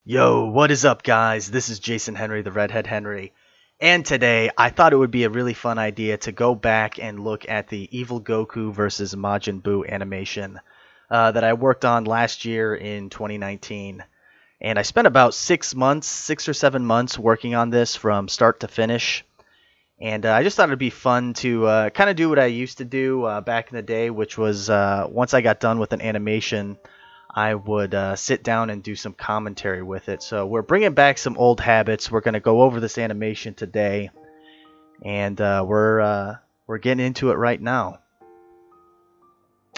Yo, what is up, guys? This is Jason Henry, the Redhead Henry. And today, I thought it would be a really fun idea to go back and look at the Evil Goku vs. Majin Buu animation that I worked on last year in 2019. And I spent about 6 or 7 months working on this from start to finish. And I just thought it'd be fun to kind of do what I used to do back in the day, which was once I got done with an animation, I would sit down and do some commentary with it. So we're bringing back some old habits. We're going to go over this animation today, and we're getting into it right now.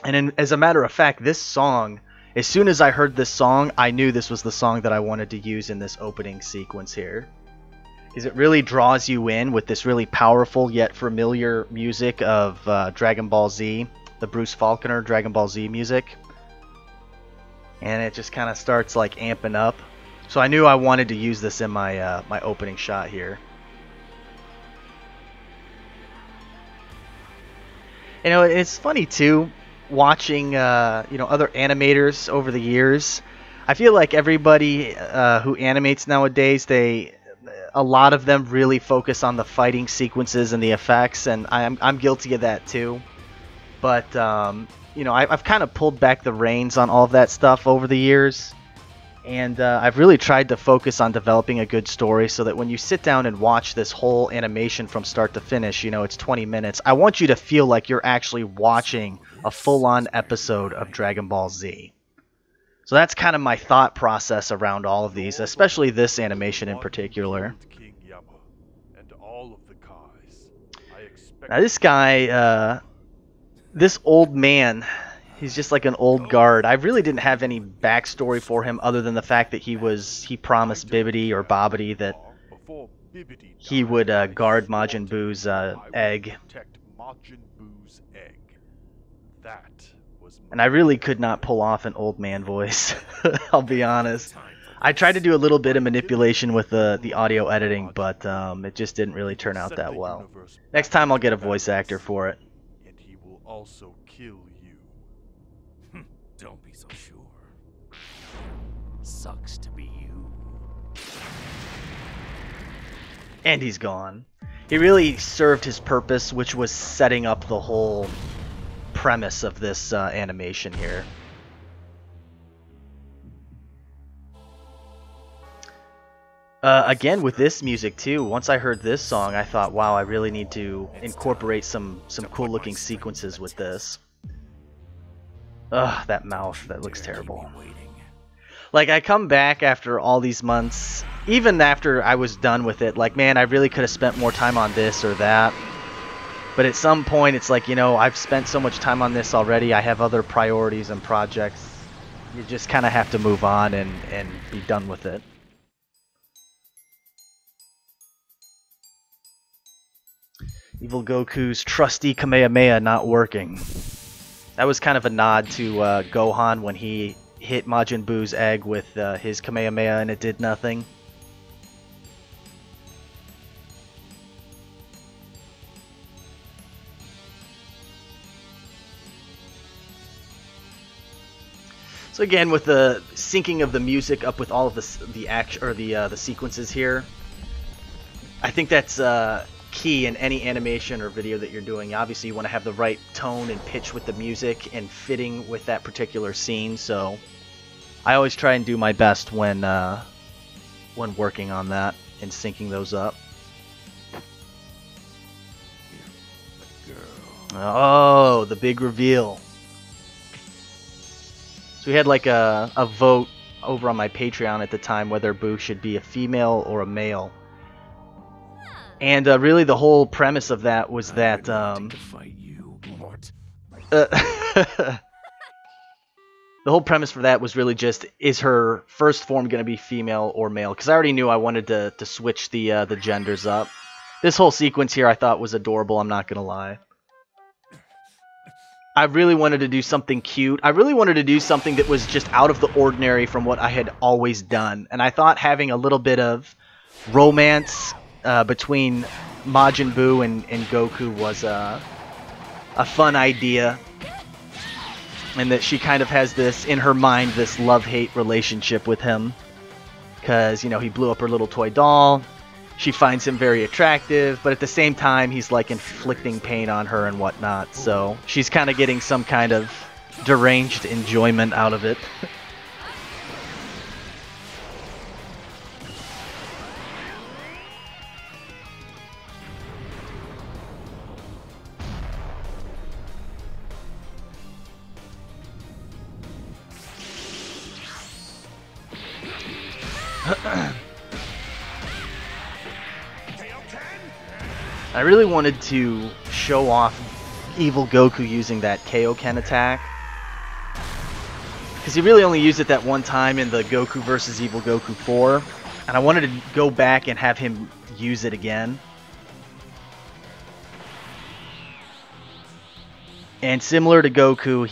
And as a matter of fact, this song, as soon as I heard this song, I knew this was the song that I wanted to use in this opening sequence here. Because it really draws you in with this really powerful yet familiar music of Dragon Ball Z, the Bruce Faulconer Dragon Ball Z music. And it just kind of starts like amping up. So I knew I wanted to use this in my my opening shot here. You know, it's funny too, watching other animators over the years. I feel like everybody who animates nowadays, a lot of them really focus on the fighting sequences and the effects, and I'm guilty of that too. But I've kind of pulled back the reins on all of that stuff over the years, and I've really tried to focus on developing a good story so that when you sit down and watch this whole animation from start to finish, it's 20 minutes, I want you to feel like you're actually watching a full-on episode of Dragon Ball Z. So that's kind of my thought process around all of these, especially this animation in particular. Now this guy, this old man, he's just like an old guard. I really didn't have any backstory for him other than the fact that he promised Bibidi or Bobbidi that he would guard Majin Buu's egg. And I really could not pull off an old man voice, I'll be honest. I tried to do a little bit of manipulation with the audio editing, but it just didn't really turn out that well. Next time I'll get a voice actor for it. Also kill you. Don't be so sure. Sucks to be you. And he's gone. He really served his purpose, which was setting up the whole premise of this animation here. Again, with this music too, once I heard this song, I thought, wow, I really need to incorporate some cool looking sequences with this. Ugh, that mouth, that looks terrible. Like, I come back after all these months, even after I was done with it, like, man, I really could have spent more time on this or that. But at some point, it's like, I've spent so much time on this already, I have other priorities and projects. You just kind of have to move on and be done with it. Evil Goku's trusty Kamehameha not working. That was kind of a nod to Gohan when he hit Majin Buu's egg with his Kamehameha and it did nothing. So again, with the syncing of the music up with all of the action or the sequences here, I think that's key in any animation or video that you're doing. Obviously you want to have the right tone and pitch with the music and fitting with that particular scene, so I always try and do my best when working on that and syncing those up. Oh, the big reveal. So we had like a vote over on my Patreon at the time whether Buu should be a female or a male. And really the whole premise of that was that the whole premise for that was really just, is her first form going to be female or male? Because I already knew I wanted to switch the genders up. This whole sequence here I thought was adorable, I'm not going to lie. I really wanted to do something cute. I really wanted to do something that was just out of the ordinary from what I had always done. And I thought having a little bit of romance between Majin Buu and Goku was a fun idea. And that she kind of has this, in her mind, this love-hate relationship with him. because, you know, he blew up her little toy doll. She finds him very attractive, but at the same time, he's like inflicting pain on her and whatnot. So she's kind of getting some kind of deranged enjoyment out of it. I really wanted to show off Evil Goku using that Kaioken attack, because he really only used it that one time in the Goku vs. Evil Goku 4, and I wanted to go back and have him use it again. And similar to Goku,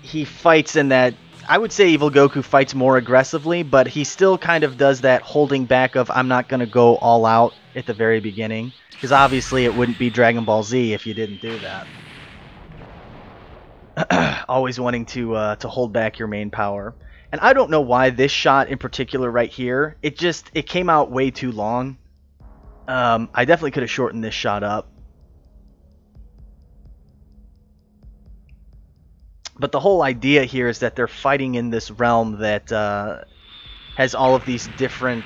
he fights in that, I would say Evil Goku fights more aggressively, but he still kind of does that holding back of, I'm not going to go all out at the very beginning, because obviously it wouldn't be Dragon Ball Z if you didn't do that. Always wanting to hold back your main power. And I don't know why this shot in particular right here, it came out way too long. I definitely could have shortened this shot up. But the whole idea here is that they're fighting in this realm that has all of these different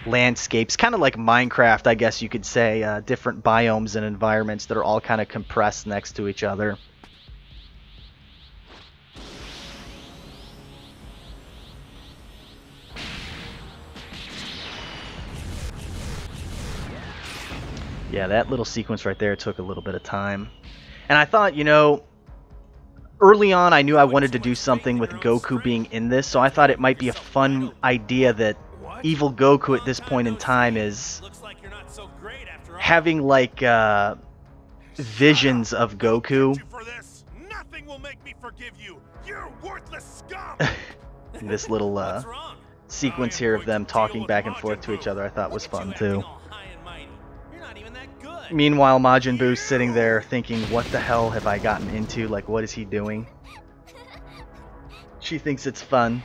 landscapes, kind of like Minecraft, I guess you could say, different biomes and environments that are all kind of compressed next to each other. Yeah, that little sequence right there took a little bit of time. And I thought, you know, early on I knew I wanted to do something with Goku being in this, so I thought it might be a fun idea that Evil Goku at this point in time is having like visions of Goku. This little sequence here of them talking back and forth to each other I thought was fun too. Meanwhile, Majin Buu's sitting there thinking, what the hell have I gotten into? Like, what is he doing? She thinks it's fun.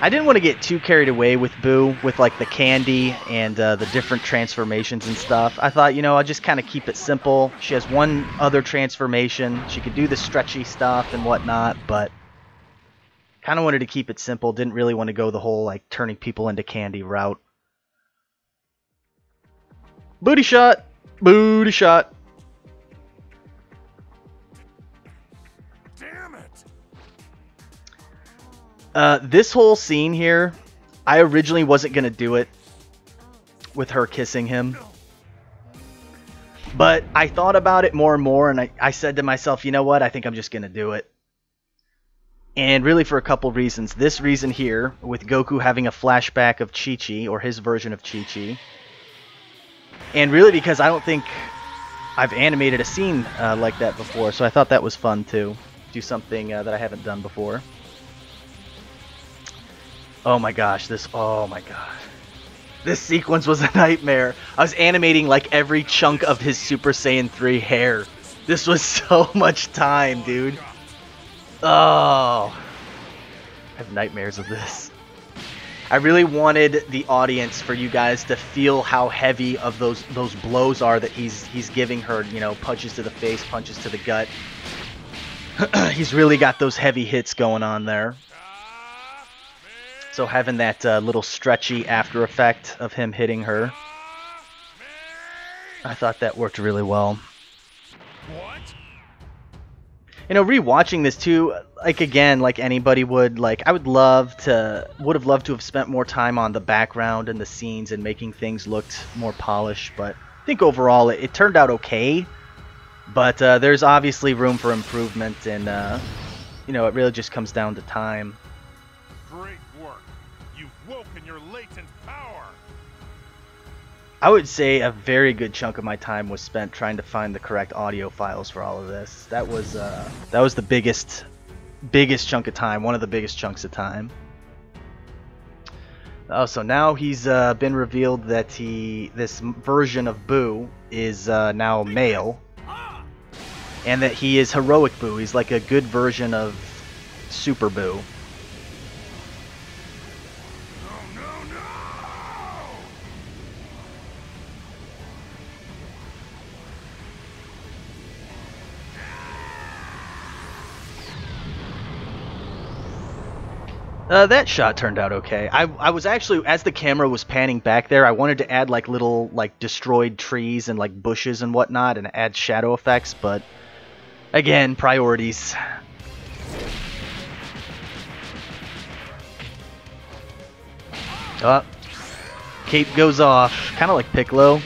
I didn't want to get too carried away with Buu, with like the candy and the different transformations and stuff. I thought, you know, I'll just kind of keep it simple. She has one other transformation. She could do the stretchy stuff and whatnot, but kind of wanted to keep it simple. Didn't really want to go the whole like turning people into candy route. Booty shot! Booty shot! Damn it! This whole scene here, I originally wasn't going to do it with her kissing him. But I thought about it more and more, and I said to myself, you know what, I think I'm just going to do it. And really for a couple reasons. This reason here, with Goku having a flashback of Chi-Chi, or his version of Chi-Chi. And really because I don't think I've animated a scene like that before, so I thought that was fun too. Do something that I haven't done before. Oh my gosh, oh my god. This sequence was a nightmare. I was animating like every chunk of his Super Saiyan 3 hair. This was so much time, dude. Oh, I have nightmares of this. I really wanted the audience, for you guys, to feel how heavy of those blows are that he's giving her. You know, punches to the face, punches to the gut. He's really got those heavy hits going on there. So having that little stretchy after effect of him hitting her, I thought that worked really well. What? You know, rewatching this too, like again, like anybody would, like I would have loved to have spent more time on the background and the scenes and making things looked more polished, but I think overall it turned out okay. But there's obviously room for improvement, and you know, it really just comes down to time. Great work. You've woken your latent power. I would say a very good chunk of my time was spent trying to find the correct audio files for all of this. That was the biggest chunk of time, one of the biggest chunks of time. Oh, so now he's been revealed that this version of Buu is now male. and that he is Heroic Boo. He's like a good version of Super Boo. That shot turned out okay. I was actually, as the camera was panning back there, I wanted to add like little like destroyed trees and like bushes and whatnot and add shadow effects, but again, priorities. Cape goes off, kind of like Piccolo.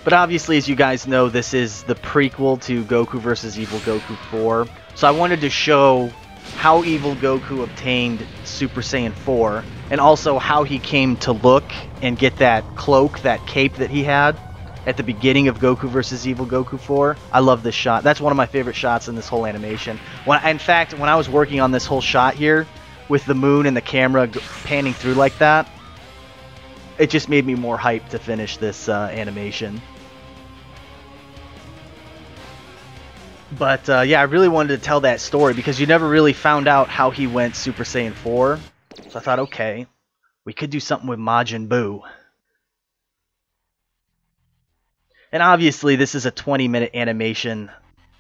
But obviously, as you guys know, this is the prequel to Goku vs. Evil Goku 4. So I wanted to show how Evil Goku obtained Super Saiyan 4, and also how he came to look and get that cloak, that cape that he had at the beginning of Goku vs. Evil Goku 4. I love this shot. That's one of my favorite shots in this whole animation. In fact, when I was working on this whole shot here, with the moon and the camera panning through like that, it just made me more hyped to finish this animation. But yeah, I really wanted to tell that story because you never really found out how he went Super Saiyan 4. So I thought, okay, we could do something with Majin Buu. And obviously, this is a 20-minute animation.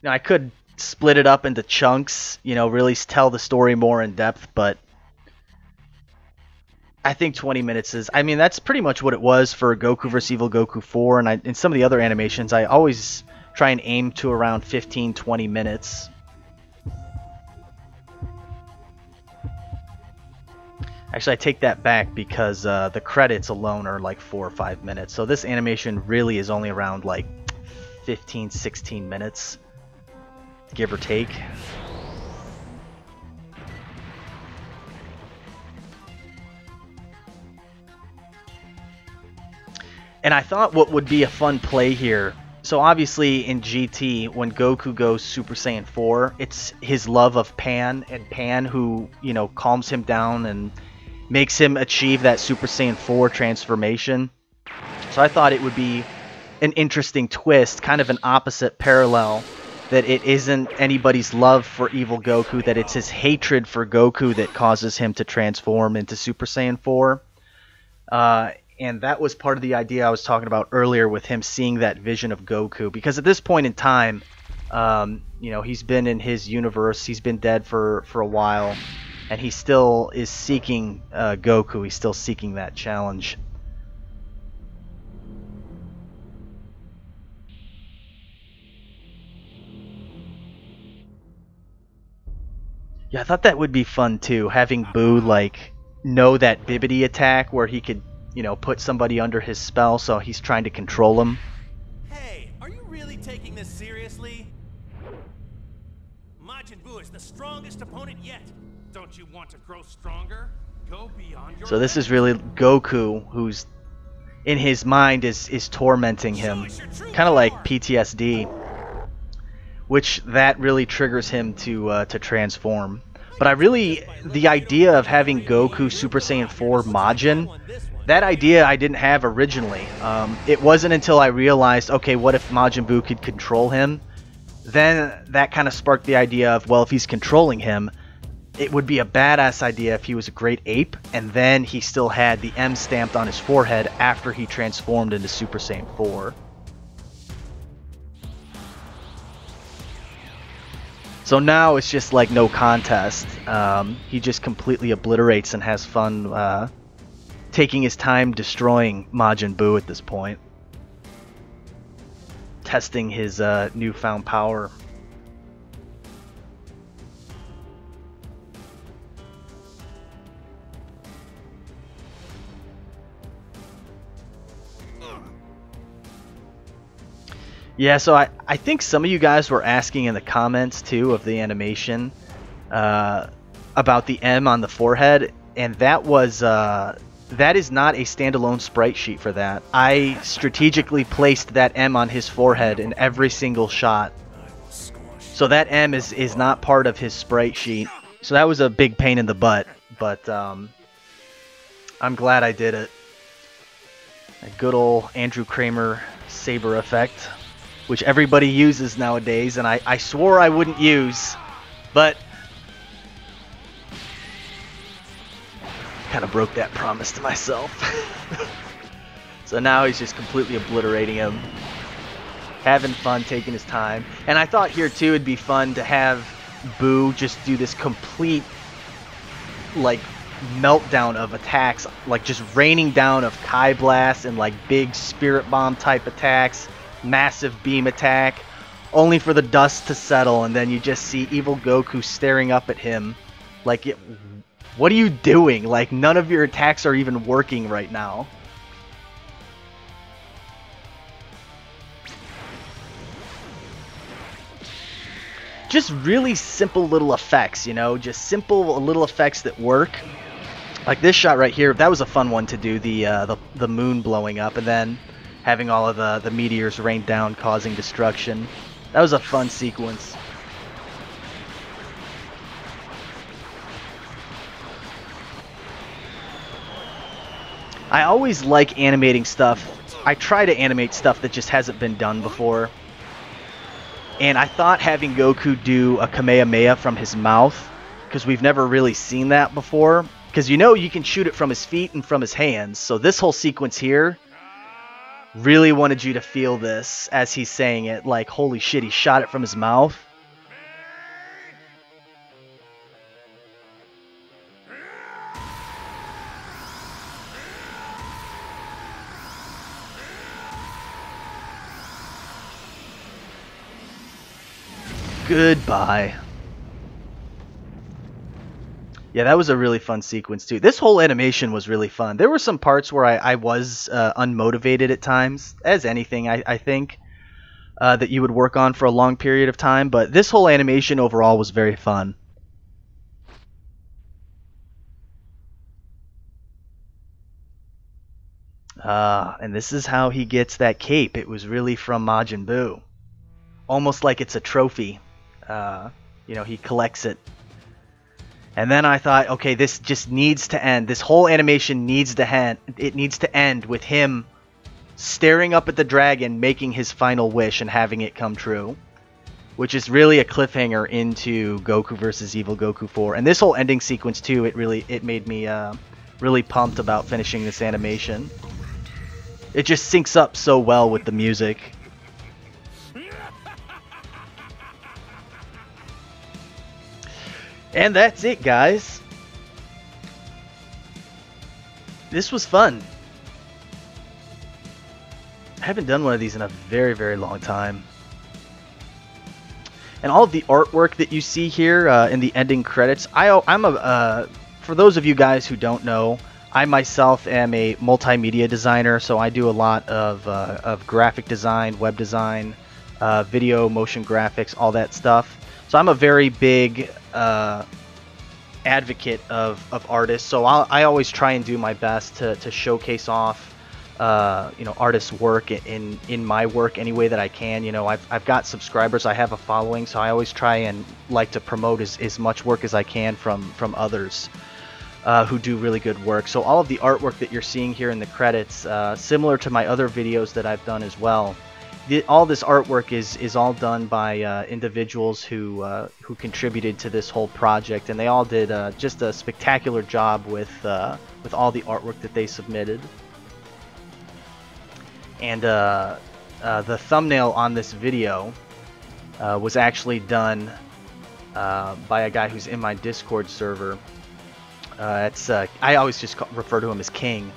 I could split it up into chunks, really tell the story more in depth, but I think 20 minutes is, that's pretty much what it was for Goku vs. Evil Goku 4, and in some of the other animations, I always try and aim to around 15-20 minutes. Actually, I take that back because the credits alone are like 4 or 5 minutes, so this animation really is only around like 15-16 minutes, give or take. And I thought what would be a fun play here, so obviously in GT, when Goku goes Super Saiyan 4, it's his love of Pan, and Pan who, calms him down and makes him achieve that Super Saiyan 4 transformation. So I thought it would be an interesting twist, kind of an opposite parallel, that it isn't anybody's love for evil Goku, that it's his hatred for Goku that causes him to transform into Super Saiyan 4. And that was part of the idea I was talking about earlier with him seeing that vision of Goku. Because at this point in time, he's been in his universe, he's been dead for a while, and he still is seeking Goku, he's still seeking that challenge. Yeah, I thought that would be fun too, having Buu know that Bibidi attack where he could put somebody under his spell, so he's trying to control him. Hey, are you really taking this seriously? Majin Buu is the strongest opponent yet. Don't you want to grow stronger? Go beyond your So this is really Goku who's in his mind is tormenting him, kind of like PTSD, which that really triggers him to transform. But the idea of having Goku Super Saiyan 4 Majin, that idea I didn't have originally. It wasn't until I realized, okay, what if Majin Buu could control him? Then that kind of sparked the idea of, well, if he's controlling him, it would be a badass idea if he was a great ape, and then he still had the M stamped on his forehead after he transformed into Super Saiyan 4. So now it's just like no contest. He just completely obliterates and has fun taking his time destroying Majin Buu at this point. Testing his newfound power. Yeah, so I think some of you guys were asking in the comments too of the animation about the M on the forehead, and that is not a standalone sprite sheet for that. I strategically placed that M on his forehead in every single shot. So that M is not part of his sprite sheet. So that was a big pain in the butt, but I'm glad I did it. A good old Andrew Kramer saber effect, which everybody uses nowadays, and I swore I wouldn't use, but kind of broke that promise to myself. So now he's just completely obliterating him, having fun, taking his time. And I thought here too it'd be fun to have Boo just do this complete like meltdown of attacks, like just raining down of Kai Blast and like big Spirit Bomb type attacks, massive beam attack, only for the dust to settle, and then you just see evil Goku staring up at him like, what are you doing? Like, none of your attacks are even working right now. Just really simple little effects, you know, just simple little effects that work. Like this shot right here, that was a fun one to do, the moon blowing up and then having all of the meteors rain down, causing destruction. That was a fun sequence. I always like animating stuff. I try to animate stuff that just hasn't been done before. And I thought having Goku do a Kamehameha from his mouth, because we've never really seen that before. Because you know you can shoot it from his feet and from his hands. So this whole sequence here, really wanted you to feel this as he's saying it. Like, holy shit, he shot it from his mouth. Goodbye. Yeah, that was a really fun sequence too. This whole animation was really fun. There were some parts where I was unmotivated at times, as anything I think that you would work on for a long period of time, but this whole animation overall was very fun. And this is how he gets that cape. It was really from Majin Buu. Almost like it's a trophy. You know, he collects it. And then I thought, okay, this just needs to end. This whole animation needs to end. It needs to end with him staring up at the dragon, making his final wish and having it come true. Which is really a cliffhanger into Goku vs. Evil Goku 4. And this whole ending sequence too, it made me really pumped about finishing this animation. It just syncs up so well with the music. And that's it, guys. This was fun. I haven't done one of these in a very, very long time. And all of the artwork that you see here in the ending credits, for those of you guys who don't know, I myself am a multimedia designer, so I do a lot of graphic design, web design, video, motion graphics, all that stuff. So I'm a very big advocate of artists. So I always try and do my best to showcase off, you know, artists' work in my work any way that I can. You know, I've got subscribers, I have a following, so I always try and like to promote as much work as I can from others who do really good work. So all of the artwork that you're seeing here in the credits, similar to my other videos that I've done as well. All this artwork is all done by individuals who contributed to this whole project, and they all did just a spectacular job with all the artwork that they submitted. And the thumbnail on this video was actually done by a guy who's in my Discord server. I always just refer to him as King,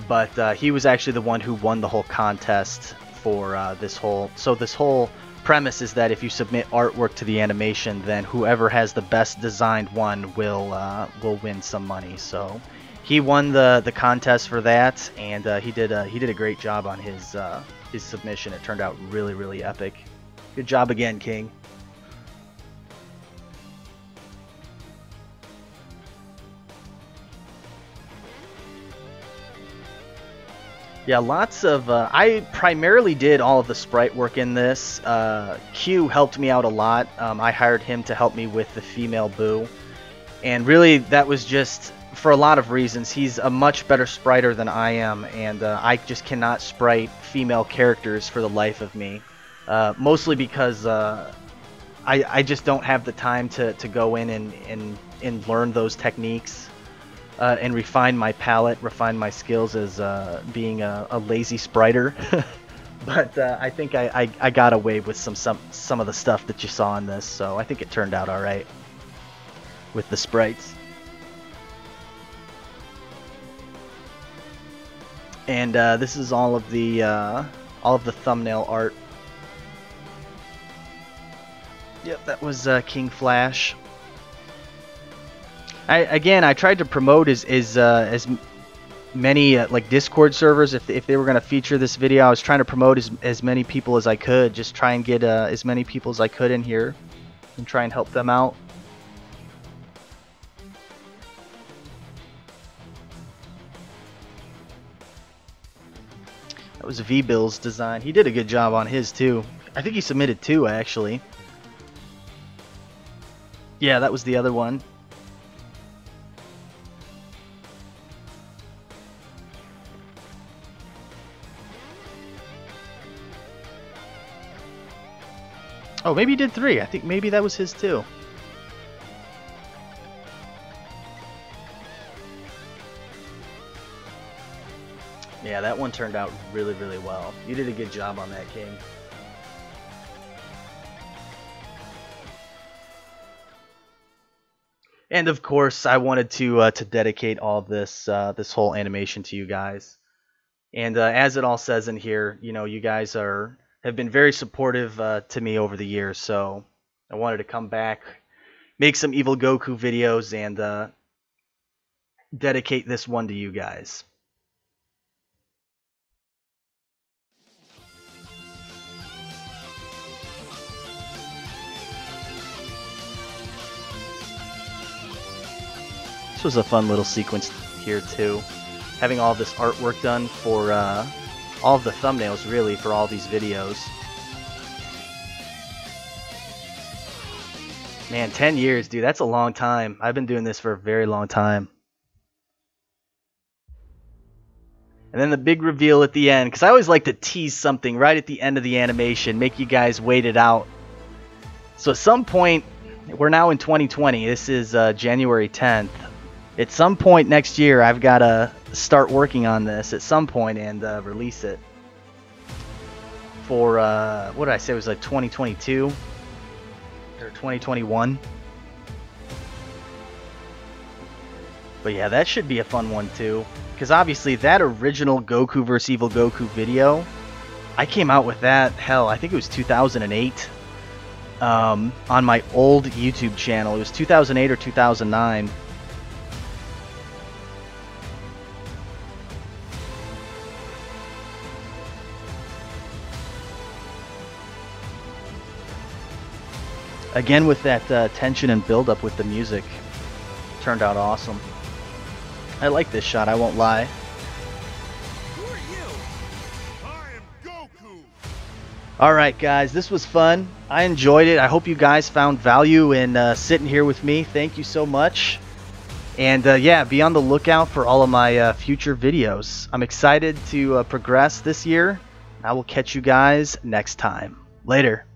but he was actually the one who won the whole contest for this whole. So this whole premise is that if you submit artwork to the animation, then whoever has the best designed one will win some money. So he won the contest for that, and he did a great job on his submission. It turned out really, really epic. Good job again, King. Yeah, lots of... I primarily did all of the sprite work in this. Q helped me out a lot. I hired him to help me with the female Boo. And really, that was just for a lot of reasons. He's a much better spriter than I am, and I just cannot sprite female characters for the life of me. Mostly because I just don't have the time to go in and learn those techniques and refine my palette, refine my skills as being a lazy spriter. But I think I got away with some of the stuff that you saw in this, so I think it turned out alright with the sprites. And this is all of the thumbnail art. Yep, that was King Flash. I tried to promote as many like Discord servers. If they were going to feature this video, I was trying to promote as many people as I could. Just try and get as many people as I could in here and try and help them out. That was V-Bill's design. He did a good job on his too. I think he submitted 2 actually. Yeah, that was the other one. Oh, maybe he did 3. I think maybe that was his too. Yeah, that one turned out really, really well. You did a good job on that, King. And of course, I wanted to dedicate all of this this whole animation to you guys. And as it all says in here, you know, you guys have been very supportive to me over the years. So I wanted to come back, make some Evil Goku videos, and dedicate this one to you guys. This was a fun little sequence here too. Having all this artwork done for all of the thumbnails really for all these videos. Man, 10 years, dude, that's a long time. I've been doing this for a very long time. And then the big reveal at the end, because I always like to tease something right at the end of the animation, make you guys wait it out. So at some point, we're now in 2020, this is January 10th. At some point next year, I've got to start working on this at some point and release it for, what did I say, it was like 2022 or 2021. But yeah, that should be a fun one too, because obviously that original Goku vs. Evil Goku video, I came out with that, hell, I think it was 2008 on my old YouTube channel. It was 2008 or 2009. Again, with that tension and build-up with the music, turned out awesome. I like this shot, I won't lie. Who are you? I am Goku! Alright guys, this was fun. I enjoyed it. I hope you guys found value in sitting here with me. Thank you so much. And yeah, be on the lookout for all of my future videos. I'm excited to progress this year. I will catch you guys next time. Later.